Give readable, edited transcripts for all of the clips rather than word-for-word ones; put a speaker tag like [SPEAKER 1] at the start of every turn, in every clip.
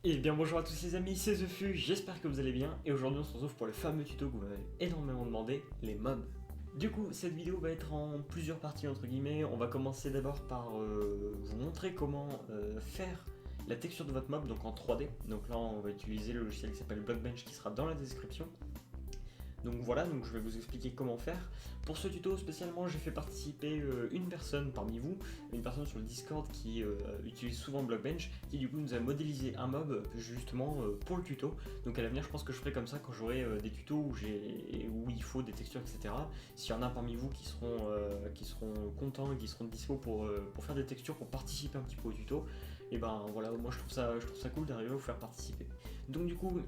[SPEAKER 1] Et bien bonjour à tous les amis, c'est TheFu, j'espère que vous allez bien, et aujourd'hui on se retrouve pour le fameux tuto que vous m'avez énormément demandé, les mobs. Du coup, cette vidéo va être en plusieurs parties entre guillemets. On va commencer d'abord par vous montrer comment faire la texture de votre mob, donc en 3D. Donc là on va utiliser le logiciel qui s'appelle Blockbench qui sera dans la description. Donc voilà, donc je vais vous expliquer comment faire. Pour ce tuto spécialement, j'ai fait participer une personne parmi vous, une personne sur le Discord qui utilise souvent Blockbench, qui du coup nous a modélisé un mob justement pour le tuto. Donc à l'avenir, je pense que je ferai comme ça quand j'aurai des tutos où il faut des textures, etc. S'il y en a parmi vous qui seront contents et qui seront dispo pour faire des textures, pour participer un petit peu au tuto, et ben voilà, moi je trouve ça cool d'arriver à vous faire participer. Donc du coup,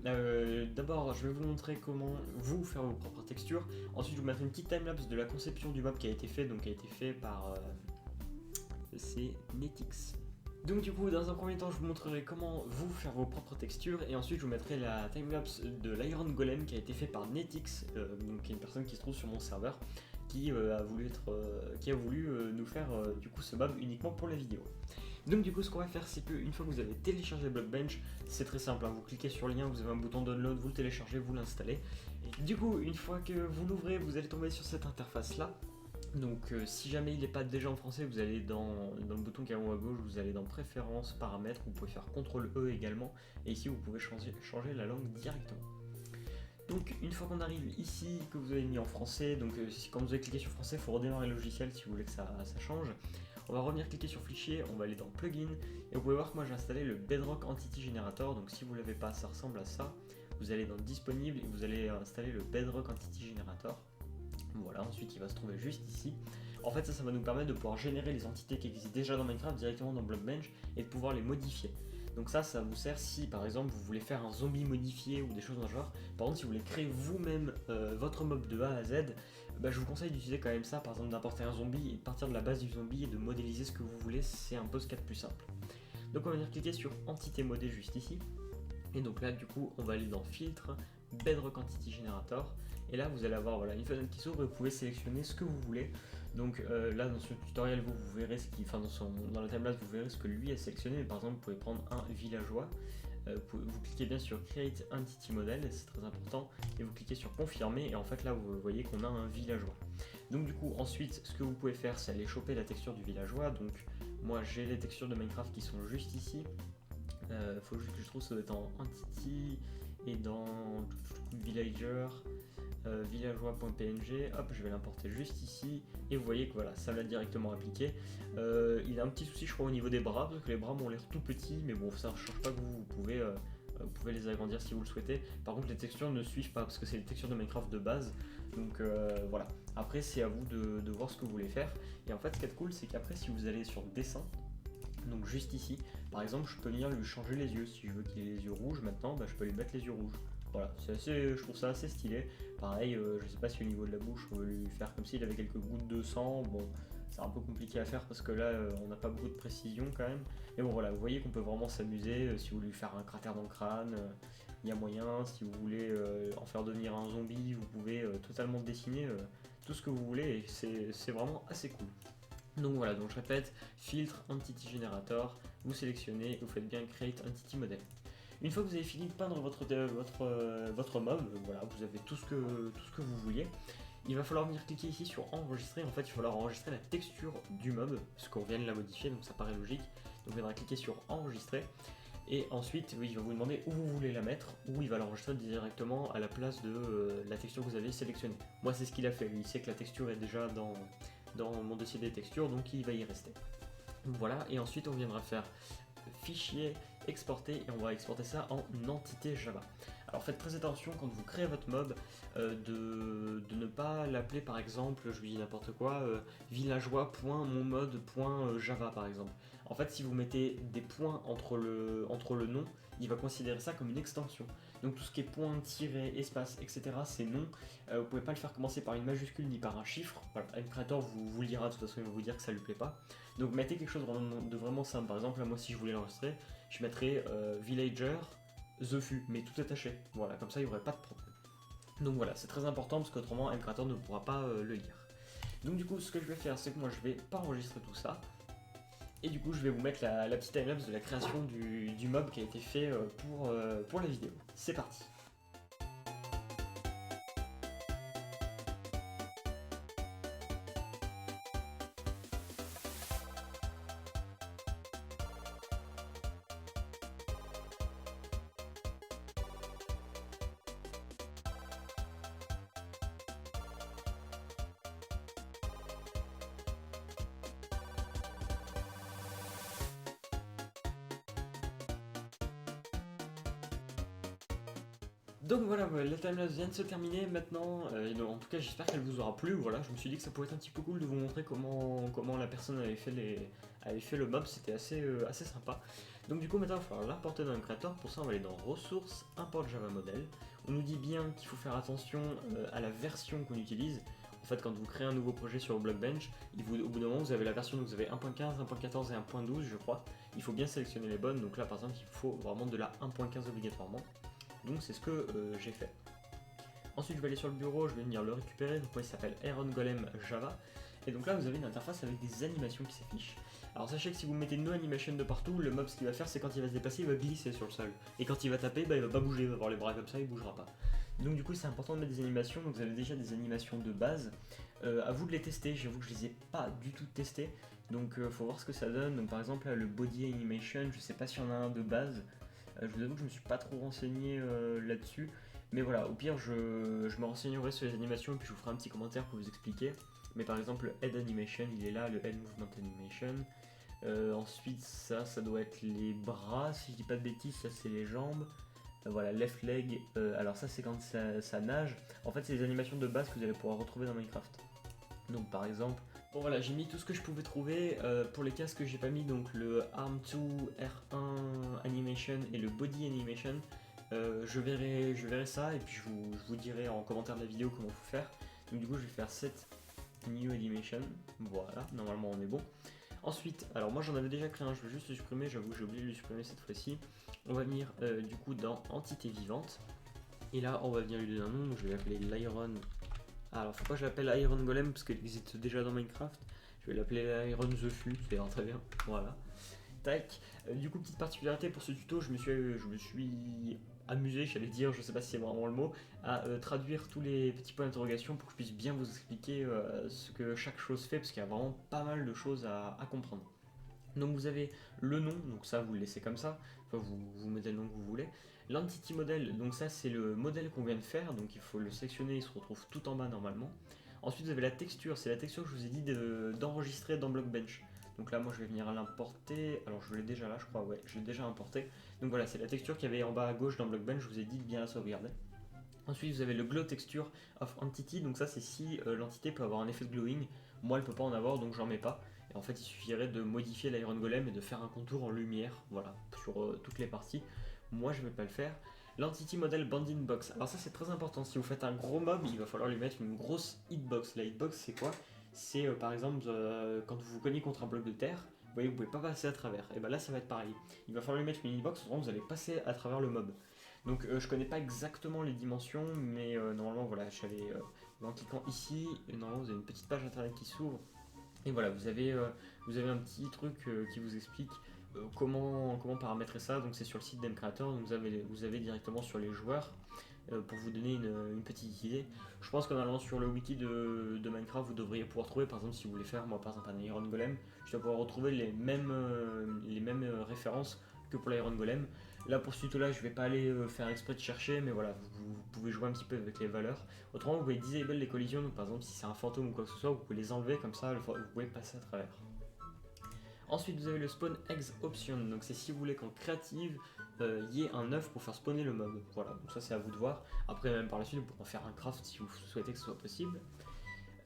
[SPEAKER 1] d'abord je vais vous montrer comment vous faire vos propres textures. Ensuite je vous mettrai une petite timelapse de la conception du mob qui a été fait, donc qui a été fait par c'est Netix. Donc du coup, dans un premier temps, je vous montrerai comment vous faire vos propres textures, et ensuite je vous mettrai la timelapse de l'Iron Golem qui a été fait par Netix, donc qui est une personne qui se trouve sur mon serveur, qui a voulu nous faire du coup ce mob uniquement pour la vidéo. Donc du coup, ce qu'on va faire, c'est qu'une fois que vous avez téléchargé Blockbench, c'est très simple, hein, vous cliquez sur le lien, vous avez un bouton download, vous le téléchargez, vous l'installez. Et du coup, une fois que vous l'ouvrez, vous allez tomber sur cette interface là. Donc si jamais il n'est pas déjà en français, vous allez dans le bouton qui est en haut à gauche, vous allez dans préférences, paramètres, vous pouvez faire CTRL E également, et ici vous pouvez changer la langue directement. Donc une fois qu'on arrive ici, que vous avez mis en français, donc quand vous avez cliqué sur français, il faut redémarrer le logiciel si vous voulez que ça change. On va revenir cliquer sur fichier, on va aller dans plugin, et vous pouvez voir que moi j'ai installé le Bedrock Entity Generator, donc si vous ne l'avez pas, ça ressemble à ça. Vous allez dans disponible et vous allez installer le Bedrock Entity Generator. Voilà, ensuite il va se trouver juste ici. En fait ça va nous permettre de pouvoir générer les entités qui existent déjà dans Minecraft directement dans Blockbench et de pouvoir les modifier. Donc ça vous sert si par exemple vous voulez faire un zombie modifié ou des choses dans le genre. Par contre si vous voulez créer vous-même votre mob de A à Z, je vous conseille d'utiliser quand même ça, par exemple d'importer un zombie et de partir de la base du zombie et de modéliser ce que vous voulez, c'est un peu ce qu'il y a de plus simple. Donc on va venir cliquer sur entité modée juste ici. Et donc là du coup on va aller dans filtre, Bedrock Entity Generator, et là vous allez avoir une fenêtre qui s'ouvre et vous pouvez sélectionner ce que vous voulez. Donc là dans ce tutoriel vous verrez dans la timelapse vous verrez ce que lui a sélectionné, mais par exemple vous pouvez prendre un villageois, vous cliquez bien sur Create Entity Model, c'est très important, et vous cliquez sur confirmer, et en fait là vous voyez qu'on a un villageois. Donc du coup ensuite ce que vous pouvez faire c'est aller choper la texture du villageois. Donc moi j'ai les textures de Minecraft qui sont juste ici. Faut juste que je trouve, ça doit être en entity et dans villager, villageois.png. Hop, je vais l'importer juste ici et vous voyez que voilà, ça l'a directement appliqué. Il a un petit souci, je crois, au niveau des bras, parce que les bras m'ont l'air tout petits, mais bon, ça ne change pas que vous pouvez les agrandir si vous le souhaitez. Par contre, les textures ne suivent pas parce que c'est les textures de Minecraft de base. Donc voilà. Après, c'est à vous de voir ce que vous voulez faire. Et en fait, ce qui est cool, c'est qu'après, si vous allez sur dessin, donc juste ici, par exemple, je peux venir lui changer les yeux. Si je veux qu'il ait les yeux rouges maintenant, je peux lui mettre les yeux rouges. Voilà, je trouve ça assez stylé. Pareil, je sais pas si au niveau de la bouche, on veut lui faire comme s'il avait quelques gouttes de sang. Bon, c'est un peu compliqué à faire parce que là, on n'a pas beaucoup de précision quand même. Mais bon, voilà, vous voyez qu'on peut vraiment s'amuser. Si vous voulez lui faire un cratère dans le crâne, il y a moyen. Si vous voulez en faire devenir un zombie, vous pouvez totalement dessiner tout ce que vous voulez et c'est vraiment assez cool. Donc voilà, donc je répète, filtre, entity generator, vous sélectionnez, vous faites bien create entity model. Une fois que vous avez fini de peindre votre mob, voilà, vous avez tout ce que vous vouliez, il va falloir venir cliquer ici sur enregistrer. En fait, il va falloir enregistrer la texture du mob, parce qu'on vient de la modifier, donc ça paraît logique. Donc il faudra cliquer sur enregistrer. Et ensuite, oui, il va vous demander où vous voulez la mettre, ou il va l'enregistrer directement à la place de la texture que vous avez sélectionnée. Moi, c'est ce qu'il a fait. Lui, il sait que la texture est déjà dans mon dossier des textures, donc il va y rester. Donc voilà, et ensuite on viendra faire fichier, exporter, et on va exporter ça en entité Java. Alors faites très attention quand vous créez votre mob de ne pas l'appeler par exemple, je lui dis n'importe quoi, villageois.monmode.java par exemple. En fait, si vous mettez des points entre le nom, il va considérer ça comme une extension. Donc tout ce qui est point, tiret, espace, etc. c'est non. Vous pouvez pas le faire commencer par une majuscule ni par un chiffre. Voilà, MCreator vous le dira, de toute façon il va vous dire que ça lui plaît pas. Donc mettez quelque chose de vraiment simple. Par exemple, là, moi si je voulais l'enregistrer, je mettrais villager TheFu, mais tout attaché. Voilà, comme ça il n'y aurait pas de problème. Donc voilà, c'est très important parce qu'autrement MCreator ne pourra pas le lire. Donc du coup, ce que je vais faire, c'est que moi je vais pas enregistrer tout ça. Et du coup, je vais vous mettre la petite timelapse de la création du mob qui a été fait pour la vidéo. C'est parti. Donc voilà, la timelapse vient de se terminer maintenant, en tout cas j'espère qu'elle vous aura plu, voilà, je me suis dit que ça pouvait être un petit peu cool de vous montrer comment la personne avait fait le mob, c'était assez sympa. Donc du coup maintenant il va falloir l'importer dans le créateur, pour ça on va aller dans ressources, import Java model, on nous dit bien qu'il faut faire attention à la version qu'on utilise. En fait, quand vous créez un nouveau projet sur Blockbench, au bout d'un moment vous avez la version, donc vous avez 1.15, 1.14 et 1.12 je crois, il faut bien sélectionner les bonnes, donc là par exemple il faut vraiment de la 1.15 obligatoirement. Donc c'est ce que j'ai fait. Ensuite je vais aller sur le bureau, je vais venir le récupérer, donc moi il s'appelle Iron Golem Java. Et donc là vous avez une interface avec des animations qui s'affichent. Alors sachez que si vous mettez no animation de partout, le mob ce qu'il va faire c'est quand il va se déplacer, il va glisser sur le sol. Et quand il va taper, il va pas bouger, il va avoir les bras comme ça, il bougera pas. Donc du coup c'est important de mettre des animations, donc vous avez déjà des animations de base. À vous de les tester, j'avoue que je les ai pas du tout testées. Donc faut voir ce que ça donne. Donc par exemple là, le body animation, je sais pas s'il y en a un de base. Je vous avoue que je me suis pas trop renseigné là-dessus. Mais voilà, au pire, je me renseignerai sur les animations et puis je vous ferai un petit commentaire pour vous expliquer. Mais par exemple, le Head Animation, il est là, le Head Movement Animation. Ensuite, ça doit être les bras, si je dis pas de bêtises, ça c'est les jambes. Voilà, left leg, alors ça c'est quand ça nage. En fait, c'est les animations de base que vous allez pouvoir retrouver dans Minecraft. Donc par exemple, bon voilà, j'ai mis tout ce que je pouvais trouver. Pour les casques que j'ai pas mis, donc le Arm 2, R1 Animation et le Body Animation, je verrai ça et puis je vous dirai en commentaire de la vidéo comment faut faire. Donc du coup je vais faire Set New Animation, voilà, normalement on est bon. Ensuite, alors moi j'en avais déjà créé un, je vais juste le supprimer, j'avoue que j'ai oublié de le supprimer cette fois-ci. On va venir du coup dans Entité Vivante. Et là on va venir lui donner un nom, donc je vais l'appeler l'Iron. Alors faut pas que je l'appelle Iron Golem parce qu'il existe déjà dans Minecraft. Je vais l'appeler Iron the Flu, c'est très bien. Voilà. Tac. Du coup, petite particularité pour ce tuto, je me suis amusé, j'allais dire, je sais pas si c'est vraiment le mot, à traduire tous les petits points d'interrogation pour que je puisse bien vous expliquer ce que chaque chose fait, parce qu'il y a vraiment pas mal de choses à comprendre. Donc vous avez le nom, donc ça vous le laissez comme ça, enfin vous mettez le nom que vous voulez. L'entity model, donc ça c'est le modèle qu'on vient de faire, donc il faut le sélectionner, il se retrouve tout en bas normalement. Ensuite vous avez la texture, c'est la texture que je vous ai dit d'enregistrer dans Blockbench. Donc là moi je vais venir l'importer, alors je l'ai déjà là je crois, ouais je l'ai déjà importé. Donc voilà, c'est la texture qu'il y avait en bas à gauche dans Blockbench, je vous ai dit de bien la sauvegarder. Ensuite vous avez le glow texture of entity, donc ça c'est si l'entité peut avoir un effet de glowing, moi elle peut pas en avoir donc j'en mets pas. Et en fait il suffirait de modifier l'Iron Golem et de faire un contour en lumière, voilà, sur toutes les parties. Moi je vais pas le faire. L'entity model bounding box, alors ça c'est très important, si vous faites un gros mob il va falloir lui mettre une grosse hitbox. La hitbox c'est quoi? C'est par exemple quand vous vous cognez contre un bloc de terre, vous voyez vous pouvez pas passer à travers, et ben là ça va être pareil. Il va falloir lui mettre une hitbox, autrement vous allez passer à travers le mob. Donc je connais pas exactement les dimensions, mais normalement voilà, j'avais en cliquant ici, normalement vous avez une petite page internet qui s'ouvre, et voilà, vous avez un petit truc qui vous explique comment paramétrer ça. Donc c'est sur le site d'Mcreator, donc vous avez directement sur les joueurs pour vous donner une petite idée. Je pense qu'en allant sur le wiki de Minecraft, vous devriez pouvoir trouver, par exemple si vous voulez faire, moi par exemple un Iron Golem, je dois pouvoir retrouver les mêmes références que pour l'Iron Golem. Là pour ce tuto là je vais pas aller faire exprès de chercher, mais voilà, vous pouvez jouer un petit peu avec les valeurs. Autrement vous pouvez disable les collisions, donc par exemple si c'est un fantôme ou quoi que ce soit, vous pouvez les enlever comme ça, vous pouvez passer à travers. Ensuite vous avez le spawn eggs option, donc c'est si vous voulez qu'en créative il y ait un œuf pour faire spawner le mob. Voilà, donc ça c'est à vous de voir. Après même par la suite vous pourrez en faire un craft si vous souhaitez que ce soit possible.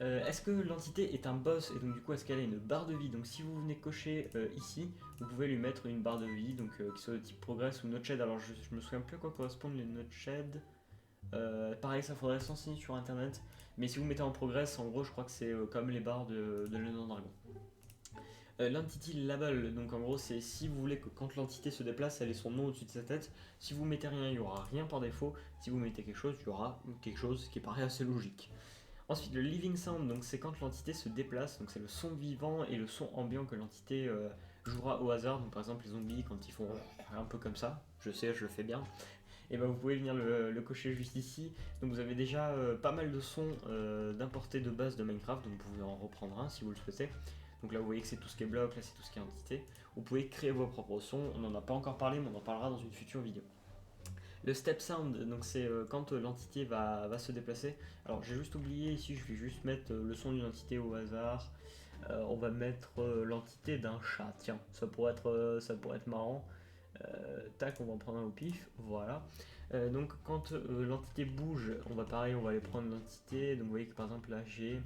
[SPEAKER 1] Est-ce que l'entité est un boss et donc du coup est-ce qu'elle a une barre de vie? Donc si vous venez cocher ici, vous pouvez lui mettre une barre de vie, donc qui soit de type progress ou noteshed. Alors je me souviens plus à quoi correspondent les noteshed. Pareil, ça faudrait s'enseigner sur internet, mais si vous mettez en progress, en gros je crois que c'est comme les barres de l'Unknown Dragon. L'entity label, donc en gros c'est si vous voulez que quand l'entité se déplace, elle ait son nom au-dessus de sa tête. Si vous mettez rien, il n'y aura rien par défaut. Si vous mettez quelque chose, il y aura quelque chose qui paraît assez logique. Ensuite, le living sound, donc c'est quand l'entité se déplace, donc c'est le son vivant et le son ambiant que l'entité jouera au hasard. Donc par exemple les zombies quand ils font un peu comme ça, je sais, je le fais bien. Et ben vous pouvez venir le cocher juste ici. Donc vous avez déjà pas mal de sons d'importer de base de Minecraft, donc vous pouvez en reprendre un si vous le souhaitez. Donc là vous voyez que c'est tout ce qui est bloc, là c'est tout ce qui est entité. Vous pouvez créer vos propres sons, on n'en a pas encore parlé mais on en parlera dans une future vidéo. Le step sound, donc c'est quand l'entité va se déplacer. Alors j'ai juste oublié ici, je vais juste mettre le son d'une entité au hasard. On va mettre l'entité d'un chat, tiens, ça pourrait être marrant. Tac, on va en prendre un au pif, voilà. Donc quand l'entité bouge, on va aller prendre l'entité. Donc vous voyez que par exemple là j'ai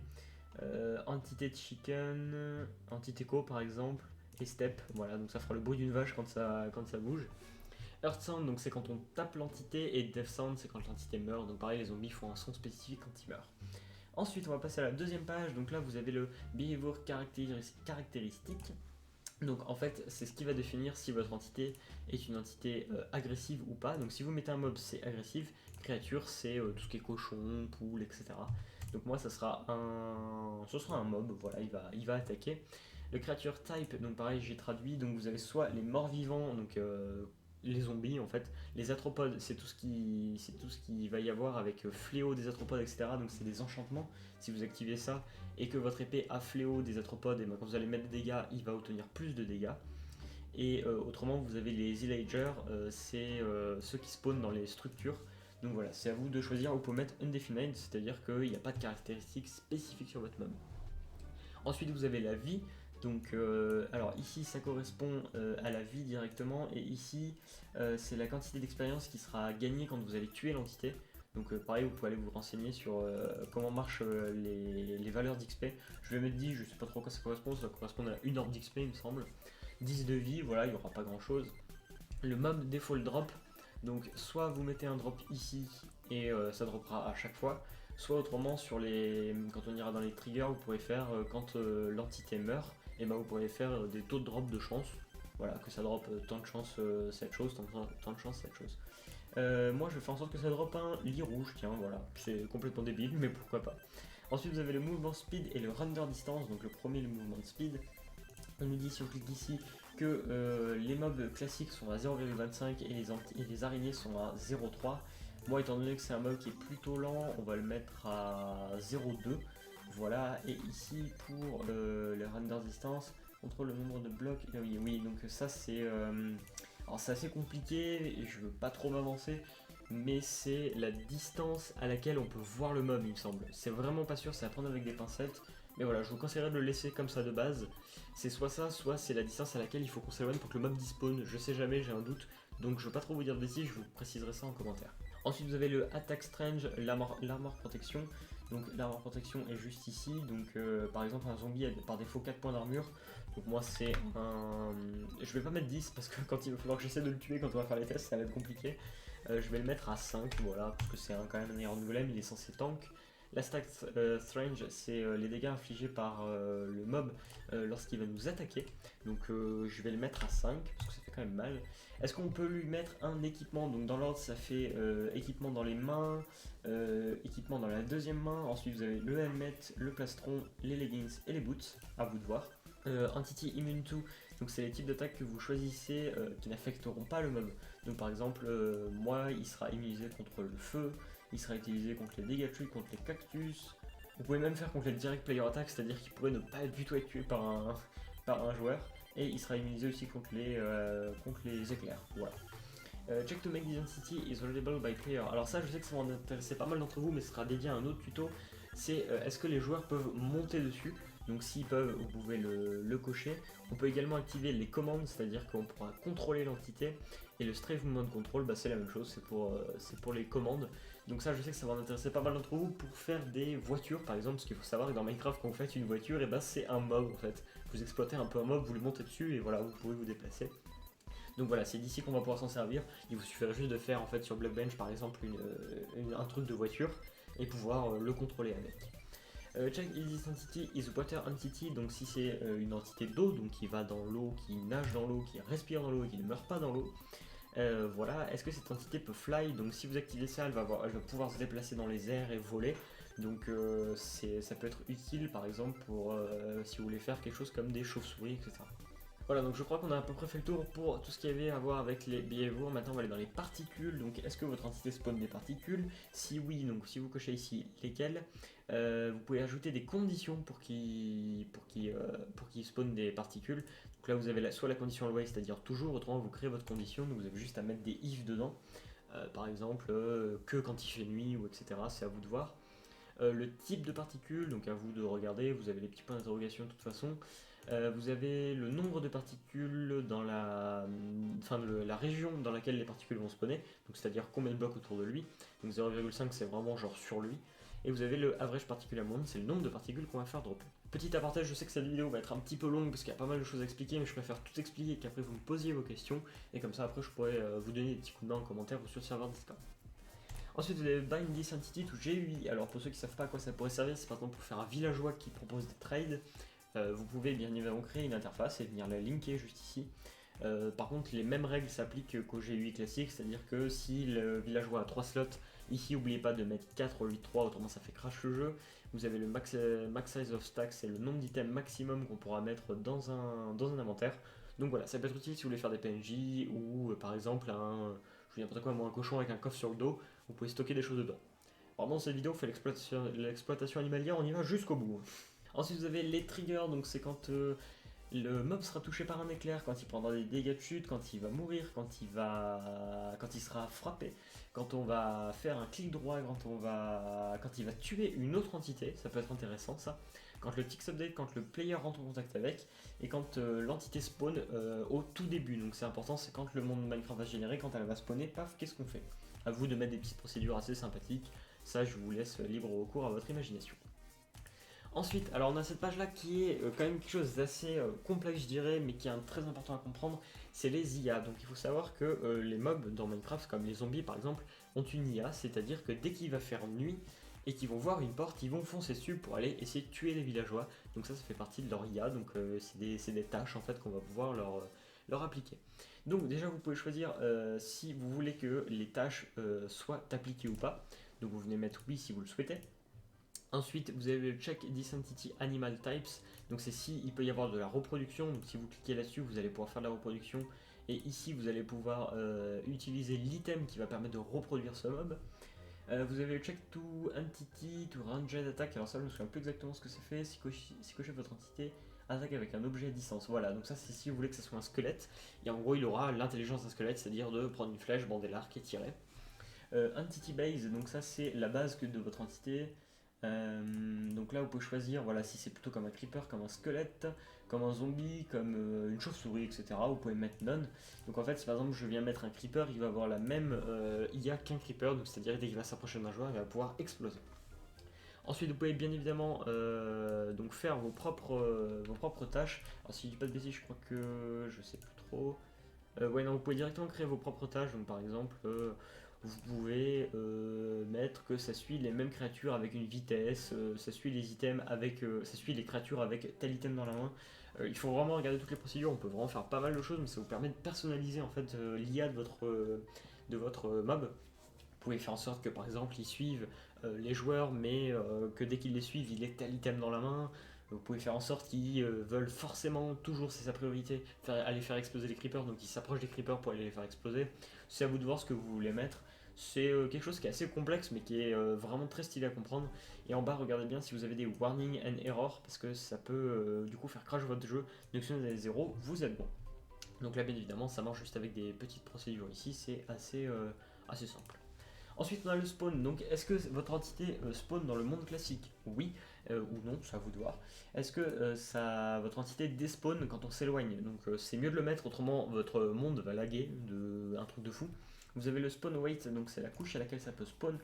[SPEAKER 1] entité de chicken, entité co par exemple, et step, voilà, donc ça fera le bruit d'une vache quand ça bouge. Earth Sound, donc c'est quand on tape l'entité, et Death Sound, c'est quand l'entité meurt. Donc pareil, les zombies font un son spécifique quand ils meurent. Ensuite, on va passer à la deuxième page. Donc là, vous avez le Behavior caractéristique. Donc en fait, c'est ce qui va définir si votre entité est une entité agressive ou pas. Donc si vous mettez un mob, c'est agressif. Créature, c'est tout ce qui est cochon, poule, etc. Donc moi, ce sera un mob. Voilà, il va attaquer. Le creature type, donc pareil, j'ai traduit. Donc vous avez soit les morts vivants, donc les zombies en fait. Les arthropodes, c'est tout ce qui va y avoir avec fléau des arthropodes, etc. Donc c'est des enchantements. Si vous activez ça et que votre épée a fléau des arthropodes, et ben, quand vous allez mettre des dégâts, il va obtenir plus de dégâts. Et autrement, vous avez les illagers, c'est ceux qui spawnent dans les structures. Donc voilà, c'est à vous de choisir. Vous pouvez mettre undefined, c'est-à-dire qu'il n'y a pas de caractéristiques spécifiques sur votre mob. Ensuite, vous avez la vie. Donc, alors ici, ça correspond à la vie directement, et ici, c'est la quantité d'expérience qui sera gagnée quand vous allez tuer l'entité. Donc, pareil, vous pouvez aller vous renseigner sur comment marchent les valeurs d'XP. Je vais mettre 10, je sais pas trop à quoi ça correspond, ça correspond à une orbe d'XP, il me semble. 10 de vie, voilà, il n'y aura pas grand chose. Le mob default drop, donc soit vous mettez un drop ici et ça droppera à chaque fois, soit autrement quand on ira dans les triggers, vous pourrez faire quand l'entité meurt, et ben vous pourrez faire des taux de drop de chance. Voilà, que ça drop tant de chance cette chose, tant de chance cette chose. Moi je vais faire en sorte que ça drop un lit rouge, tiens voilà, c'est complètement débile mais pourquoi pas. Ensuite vous avez le mouvement speed et le render distance, donc le premier le mouvement de speed. On nous dit si on clique ici que les mobs classiques sont à 0,25 et les araignées sont à 0,3. Moi étant donné que c'est un mob qui est plutôt lent, on va le mettre à 0,2. Voilà, et ici pour le render distance, contrôle le nombre de blocs. Oui, donc ça c'est alors c'est assez compliqué et je veux pas trop m'avancer, mais c'est la distance à laquelle on peut voir le mob, il me semble. C'est vraiment pas sûr, c'est à prendre avec des pincettes. Mais voilà, je vous conseillerais de le laisser comme ça de base. C'est soit ça, soit c'est la distance à laquelle il faut qu'on s'éloigne pour que le mob despawn. Je sais jamais, j'ai un doute. Donc je veux pas trop vous dire de bêtises, je vous préciserai ça en commentaire. Ensuite vous avez le Attack Strange, l'armor protection. Donc l'armor protection est juste ici. Donc par exemple un zombie a par défaut 4 points d'armure. Donc moi c'est un... Je vais pas mettre 10 parce que quand il va falloir que j'essaie de le tuer quand on va faire les tests, ça va être compliqué. Je vais le mettre à 5, voilà, parce que c'est quand même un Iron Golem, il est censé tank. La stack strange, c'est les dégâts infligés par le mob lorsqu'il va nous attaquer. Donc je vais le mettre à 5 parce que ça fait quand même mal. Est-ce qu'on peut lui mettre un équipement? Donc dans l'ordre ça fait équipement dans les mains, équipement dans la deuxième main. Ensuite vous avez le helmet, le plastron, les leggings et les boots, à vous de voir. Entity Immune to, donc c'est les types d'attaques que vous choisissez qui n'affecteront pas le mob. Donc par exemple moi il sera immunisé contre le feu, il sera utilisé contre les dégâts tree, contre les cactus. Vous pouvez même faire contre les direct player attack, c'est-à-dire qu'il pourrait ne pas du tout être tué par un joueur. Et il sera immunisé aussi contre les éclairs. Voilà. Check to make the entity is available by player. Alors ça je sais que ça va en intéresser pas mal d'entre vous, mais ce sera dédié à un autre tuto. C'est est-ce que les joueurs peuvent monter dessus? Donc s'ils peuvent, vous pouvez le cocher. On peut également activer les commandes, c'est-à-dire qu'on pourra contrôler l'entité. Et le strafe movement control, bah, c'est la même chose, c'est pour les commandes. Donc ça je sais que ça va en intéresser pas mal d'entre vous pour faire des voitures par exemple, parce qu'il faut savoir que dans Minecraft quand vous faites une voiture, et bah, c'est un mob en fait. Vous exploitez un peu un mob, vous le montez dessus et voilà, vous pouvez vous déplacer. Donc voilà, c'est d'ici qu'on va pouvoir s'en servir. Il vous suffirait juste de faire en fait sur Blockbench par exemple un truc de voiture et pouvoir le contrôler avec. Check if this entity is water entity, donc si c'est une entité d'eau, donc qui va dans l'eau, qui nage dans l'eau, qui respire dans l'eau et qui ne meurt pas dans l'eau. Voilà, est-ce que cette entité peut fly? Donc si vous activez ça, elle va pouvoir se déplacer dans les airs et voler. Donc ça peut être utile par exemple pour si vous voulez faire quelque chose comme des chauves-souris, etc. Voilà, donc je crois qu'on a à peu près fait le tour pour tout ce qu'il y avait à voir avec les behaviors. Maintenant, on va aller dans les particules. Donc, est-ce que votre entité spawn des particules? Si oui, donc si vous cochez ici lesquelles, vous pouvez ajouter des conditions pour qu'il spawn des particules. Donc là, vous avez soit la condition always, c'est-à-dire toujours, autrement vous créez votre condition, donc vous avez juste à mettre des if dedans. Par exemple, que quand il fait nuit, ou etc. C'est à vous de voir. Le type de particules, donc à vous de regarder, vous avez les petits points d'interrogation de toute façon. Vous avez le nombre de particules dans la région dans laquelle les particules vont spawner, donc c'est-à-dire combien de blocs autour de lui. Donc 0,5 c'est vraiment genre sur lui. Et vous avez le average particle amount, c'est le nombre de particules qu'on va faire dropper. Petit aparté, je sais que cette vidéo va être un petit peu longue parce qu'il y a pas mal de choses à expliquer, mais je préfère tout expliquer et qu'après vous me posiez vos questions, et comme ça après je pourrais vous donner des petits coups de main en commentaire ou sur le serveur Discord. Ensuite, vous avez Bind This Entity to GUI. Alors, pour ceux qui ne savent pas à quoi ça pourrait servir, c'est par exemple pour faire un villageois qui propose des trades. Vous pouvez bien évidemment créer une interface et venir la linker juste ici. Par contre, les mêmes règles s'appliquent qu'au GUI classique, c'est-à-dire que si le villageois a 3 slots, ici, n'oubliez pas de mettre 4 au lieu de 3, autrement ça fait crash le jeu. Vous avez le max size of stack, c'est le nombre d'items maximum qu'on pourra mettre dans un inventaire. Donc voilà, ça peut être utile si vous voulez faire des PNJ ou par exemple je dis n'importe quoi, un cochon avec un coffre sur le dos, vous pouvez stocker des choses dedans. Alors dans cette vidéo, on fait l'exploitation animalière, on y va jusqu'au bout. Ensuite, vous avez les triggers, donc c'est quand le mob sera touché par un éclair, quand il prendra des dégâts de chute, quand il va mourir, quand il sera frappé, quand on va faire un clic droit, quand il va tuer une autre entité, ça peut être intéressant ça. Quand le tick update, quand le player rentre en contact avec, et quand l'entité spawn au tout début. Donc c'est important, c'est quand le monde Minecraft va se générer, quand elle va spawner, paf, qu'est-ce qu'on fait? À vous de mettre des petites procédures assez sympathiques. Ça, je vous laisse libre recours à votre imagination. Ensuite, alors on a cette page là qui est quand même quelque chose d'assez complexe, je dirais, mais qui est très important à comprendre, c'est les IA. Donc il faut savoir que les mobs dans Minecraft, comme les zombies par exemple, ont une IA, c'est-à-dire que dès qu'il va faire nuit et qu'ils vont voir une porte, ils vont foncer dessus pour aller essayer de tuer les villageois. Donc ça fait partie de leur IA, donc c'est des tâches en fait qu'on va pouvoir leur appliquer. Donc déjà vous pouvez choisir si vous voulez que les tâches soient appliquées ou pas. Donc vous venez mettre oui si vous le souhaitez. Ensuite, vous avez le Check This Entity Animal Types. Donc c'est si il peut y avoir de la reproduction. Donc si vous cliquez là-dessus, vous allez pouvoir faire de la reproduction. Et ici, vous allez pouvoir utiliser l'item qui va permettre de reproduire ce mob. Vous avez le Check to Entity to Ranged Attack. Alors ça, je ne me souviens plus exactement ce que ça fait. Si cochez votre entité attaque avec un objet à distance. Voilà, donc ça c'est si vous voulez que ce soit un squelette. Et en gros, il aura l'intelligence d'un squelette, c'est-à-dire de prendre une flèche, bander l'arc et tirer. Entity Base, donc ça c'est la base de votre entité. Donc là vous pouvez choisir voilà, si c'est plutôt comme un creeper, comme un squelette, comme un zombie, comme une chauve-souris, etc. Vous pouvez mettre none. Donc en fait si par exemple je viens mettre un creeper, il va avoir la même IA qu'un creeper, donc c'est-à-dire dès qu'il va s'approcher d'un joueur, il va pouvoir exploser. Ensuite vous pouvez bien évidemment donc faire vos propres tâches. Alors si je dis pas de bêtises, je crois que je sais plus trop. Ouais non, vous pouvez directement créer vos propres tâches, donc par exemple vous pouvez mettre que ça suit les mêmes créatures avec une vitesse, ça suit les items ça suit les créatures avec tel item dans la main. Il faut vraiment regarder toutes les procédures, on peut vraiment faire pas mal de choses, mais ça vous permet de personnaliser en fait l'IA de votre mob. Vous pouvez faire en sorte que par exemple ils suivent les joueurs, mais que dès qu'ils les suivent, il ait tel item dans la main. Vous pouvez faire en sorte qu'ils veulent forcément, toujours c'est sa priorité, aller faire exploser les creepers, donc ils s'approchent des creepers pour aller les faire exploser. C'est à vous de voir ce que vous voulez mettre. C'est quelque chose qui est assez complexe mais qui est vraiment très stylé à comprendre. Et en bas, regardez bien si vous avez des warning and error parce que ça peut du coup faire crash votre jeu. Donc si vous avez 0, vous êtes bon. Donc là, bien évidemment, ça marche juste avec des petites procédures ici, c'est assez simple. Ensuite, on a le spawn. Donc, est-ce que votre entité spawn dans le monde classique? Oui ou non, c'est à vous de voir. Est-ce que votre entité despawn quand on s'éloigne? Donc, c'est mieux de le mettre, autrement votre monde va laguer un truc de fou. Vous avez le spawn weight, donc c'est la couche à laquelle ça peut spawn.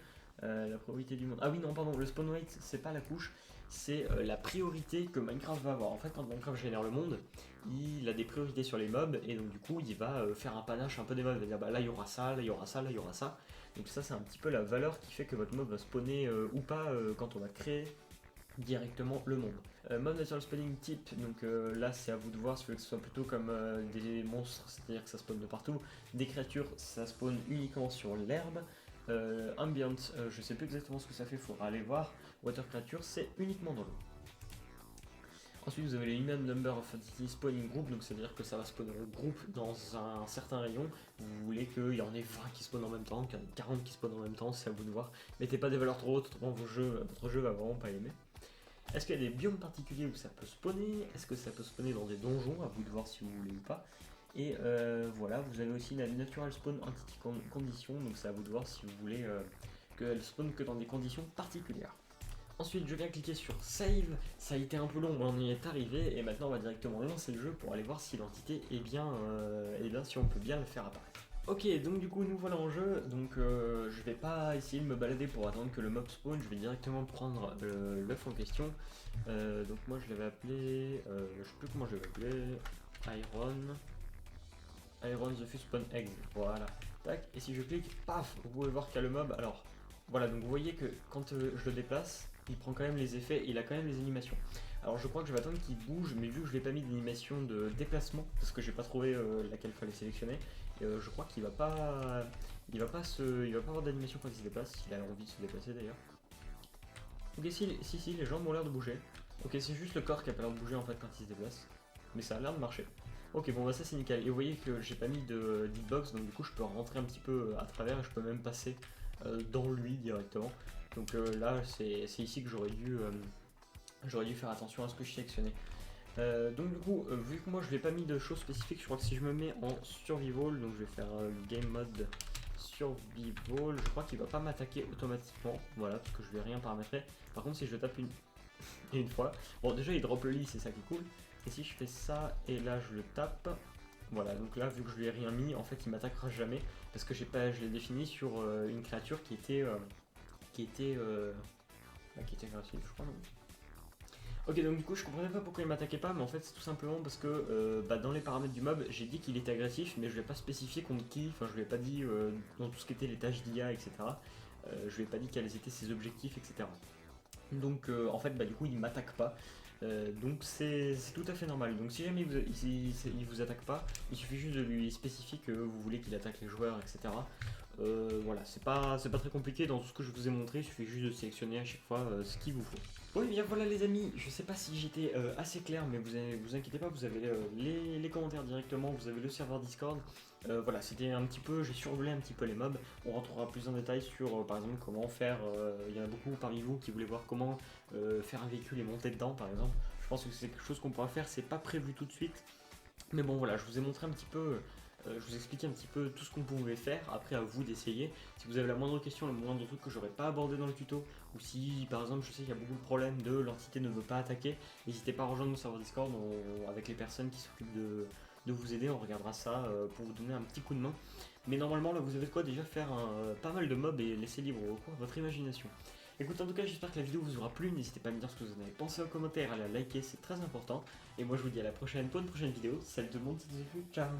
[SPEAKER 1] La priorité du monde. Ah oui, non, pardon, le spawn weight, c'est pas la couche, c'est la priorité que Minecraft va avoir. En fait, quand Minecraft génère le monde, il a des priorités sur les mobs, et donc du coup, il va faire un panache un peu des mobs. Il va dire, bah là, il y aura ça, là, il y aura ça, là, il y aura ça. Donc ça, c'est un petit peu la valeur qui fait que votre mob va spawner ou pas quand on va créer directement le monde. Mob Natural Spawning Type, donc là c'est à vous de voir si vous voulez que ce soit plutôt comme des monstres, c'est-à-dire que ça spawn de partout. Des créatures, ça spawn uniquement sur l'herbe. Ambient, je sais plus exactement ce que ça fait, faudra aller voir. Water Creature, c'est uniquement dans l'eau. Ensuite vous avez les minimum number of entity spawning group, donc c'est à dire que ça va spawner le groupe dans un certain rayon. Vous voulez qu'il y en ait 20 qui spawnent en même temps, qu'il y en ait 40 qui spawnent en même temps, c'est à vous de voir. Mettez pas des valeurs trop hautes, autrement votre jeu va vraiment pas aimer. Est-ce qu'il y a des biomes particuliers où ça peut spawner? Est-ce que ça peut spawner dans des donjons? À vous de voir si vous voulez ou pas. Et voilà, vous avez aussi la natural spawn entity condition, donc c'est à vous de voir si vous voulez qu'elle spawn que dans des conditions particulières. Ensuite, je viens cliquer sur Save. Ça a été un peu long, mais on y est arrivé. Et maintenant, on va directement lancer le jeu pour aller voir si l'entité est bien, si on peut bien le faire apparaître. Ok, donc du coup, nous voilà en jeu. Donc, je vais pas essayer de me balader pour attendre que le mob spawn. Je vais directement prendre l'œuf en question. Donc, moi, je l'avais appelé. Je sais plus comment je l'avais appelé. Iron the Fuse Spawn Egg. Voilà. Tac. Et si je clique, paf, vous pouvez voir qu'il y a le mob. Alors, voilà. Donc, vous voyez que quand je le déplace, il prend quand même les effets et il a quand même les animations. Alors je crois que je vais attendre qu'il bouge, mais vu que je l'ai pas mis d'animation de déplacement, parce que j'ai pas trouvé laquelle fallait sélectionner, je crois qu'il va pas avoir d'animation quand il se déplace, s'il a envie de se déplacer d'ailleurs. Ok, si, les jambes ont l'air de bouger. Ok, c'est juste le corps qui a pas l'air de bouger en fait quand il se déplace, mais ça a l'air de marcher. Ok, bon bah ça c'est nickel. Et vous voyez que j'ai pas mis de hitbox, donc du coup je peux rentrer un petit peu à travers et je peux même passer dans lui directement. Donc là c'est ici que j'aurais dû faire attention à ce que je sélectionnais. Donc du coup, vu que moi je n'ai pas mis de choses spécifiques, je crois que si je me mets en survival, donc je vais faire game mode survival, je crois qu'il va pas m'attaquer automatiquement, voilà, parce que je vais rien paramétrer. Par contre si je le tape une fois, bon déjà il drop le lit, c'est ça qui est cool. Et si je fais ça et là je le tape, voilà, donc là vu que je lui ai rien mis, en fait il m'attaquera jamais, parce que je l'ai défini sur une créature qui était gratuite, je crois. Non. Ok, donc du coup je comprenais pas pourquoi il m'attaquait pas, mais en fait c'est tout simplement parce que dans les paramètres du mob j'ai dit qu'il était agressif, mais je lui ai pas spécifié contre qui, enfin je lui ai pas dit dans tout ce qui était les tâches d'IA, etc. Je lui ai pas dit quels étaient ses objectifs, etc. Donc en fait du coup il m'attaque pas. Donc c'est tout à fait normal. Donc si jamais il vous attaque pas, il suffit juste de lui spécifier que vous voulez qu'il attaque les joueurs, etc. Voilà, c'est pas très compliqué dans tout ce que je vous ai montré, il suffit juste de sélectionner à chaque fois ce qu'il vous faut. Oui, bien voilà les amis, je sais pas si j'étais assez clair, mais vous inquiétez pas, vous avez les commentaires directement, vous avez le serveur Discord. Voilà, c'était un petit peu, j'ai survolé un petit peu les mobs. On rentrera plus en détail sur par exemple comment faire, il y en a beaucoup parmi vous qui voulaient voir comment faire un véhicule et monter dedans par exemple. Je pense que c'est quelque chose qu'on pourra faire, c'est pas prévu tout de suite. Mais bon voilà, je vous ai montré un petit peu, je vous ai expliqué un petit peu tout ce qu'on pouvait faire, après à vous d'essayer. Si vous avez la moindre question, le moindre truc que j'aurais pas abordé dans le tuto, ou si par exemple je sais qu'il y a beaucoup de problèmes de l'entité ne veut pas attaquer, n'hésitez pas à rejoindre mon serveur Discord avec les personnes qui s'occupent de vous aider, on regardera ça pour vous donner un petit coup de main. Mais normalement là vous avez de quoi déjà faire pas mal de mobs et laisser libre au cours votre imagination. Écoute, en tout cas, j'espère que la vidéo vous aura plu. N'hésitez pas à me dire ce que vous en avez pensé en commentaire, à la liker, c'est très important. Et moi, je vous dis à la prochaine pour une prochaine vidéo. Salut tout le monde, c'était Zufu, ciao!